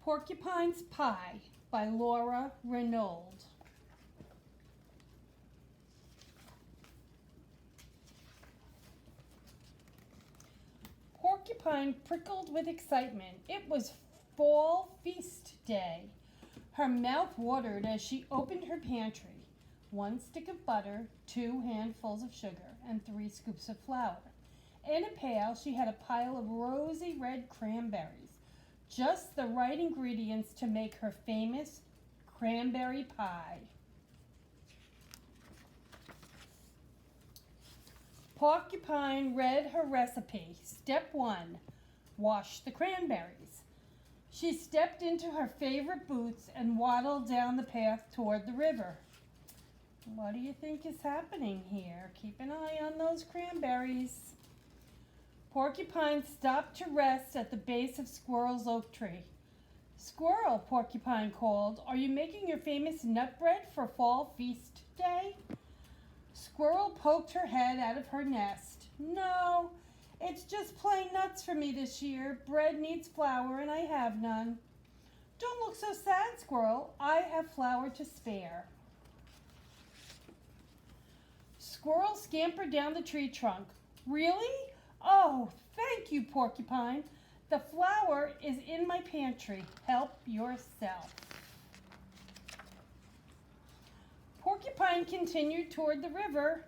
Porcupine's Pie by Laura Renaud. Porcupine prickled with excitement. It was fall feast day. Her mouth watered as she opened her pantry. 1 stick of butter, 2 handfuls of sugar, and 3 scoops of flour. In a pail, she had a pile of rosy red cranberries. Just the right ingredients to make her famous cranberry pie. Porcupine read her recipe. Step 1, wash the cranberries. She stepped into her favorite boots and waddled down the path toward the river. What do you think is happening here? Keep an eye on those cranberries. Porcupine stopped to rest at the base of Squirrel's oak tree. Squirrel, Porcupine called, are you making your famous nut bread for fall feast day? Squirrel poked her head out of her nest. No, it's just plain nuts for me this year. Bread needs flour and I have none. Don't look so sad, Squirrel. I have flour to spare. Squirrel scampered down the tree trunk. Really? Oh, thank you, Porcupine. The flour is in my pantry. Help yourself. Porcupine continued toward the river.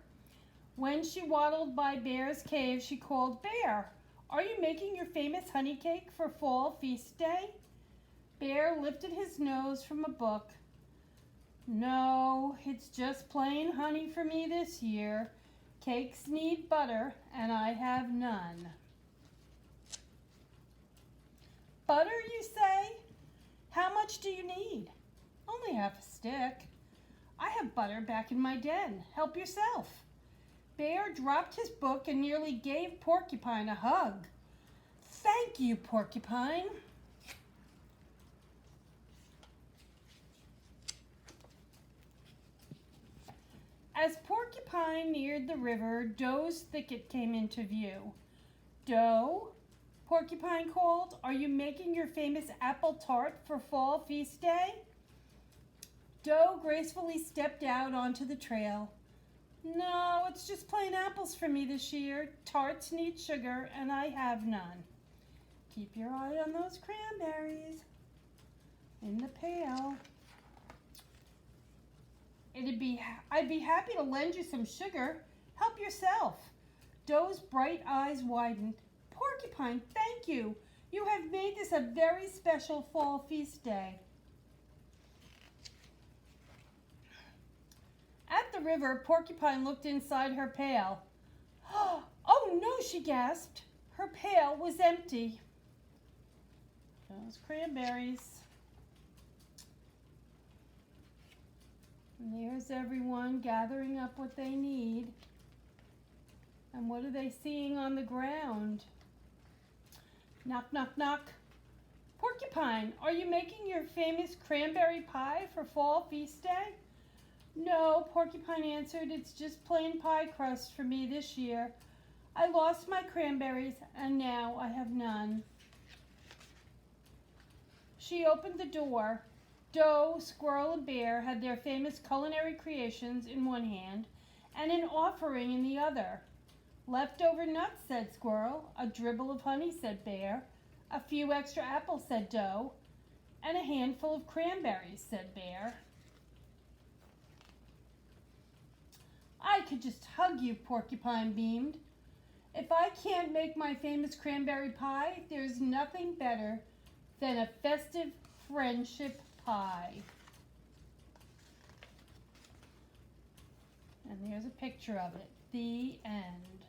When she waddled by Bear's cave, she called, Bear, are you making your famous honey cake for fall feast day? Bear lifted his nose from a book. No, it's just plain honey for me this year. Cakes need butter, and I have none. Butter, you say? How much do you need? Only half a stick. I have butter back in my den. Help yourself. Bear dropped his book and nearly gave Porcupine a hug. Thank you, Porcupine. As Porcupine neared the river, Doe's thicket came into view. Doe, Porcupine called, are you making your famous apple tart for fall feast day? Doe gracefully stepped out onto the trail. No, it's just plain apples for me this year. Tarts need sugar, and I have none. Keep your eye on those cranberries in the pail. I'd be happy to lend you some sugar. Help yourself. Doe's bright eyes widened. Porcupine, thank you. You have made this a very special fall feast day. At the river, Porcupine looked inside her pail. Oh no, she gasped. Her pail was empty. Those cranberries. And there's everyone gathering up what they need. And what are they seeing on the ground? Knock, knock, knock. Porcupine, are you making your famous cranberry pie for fall feast day? No, Porcupine answered, it's just plain pie crust for me this year. I lost my cranberries and now I have none. She opened the door. Doe, Squirrel, and Bear had their famous culinary creations in one hand and an offering in the other. Leftover nuts, said Squirrel. A dribble of honey, said Bear. A few extra apples, said Doe. And a handful of cranberries, said Bear. I could just hug you, Porcupine beamed. If I can't make my famous cranberry pie, there's nothing better than a festive friendship pie. And there's a picture of it. The end.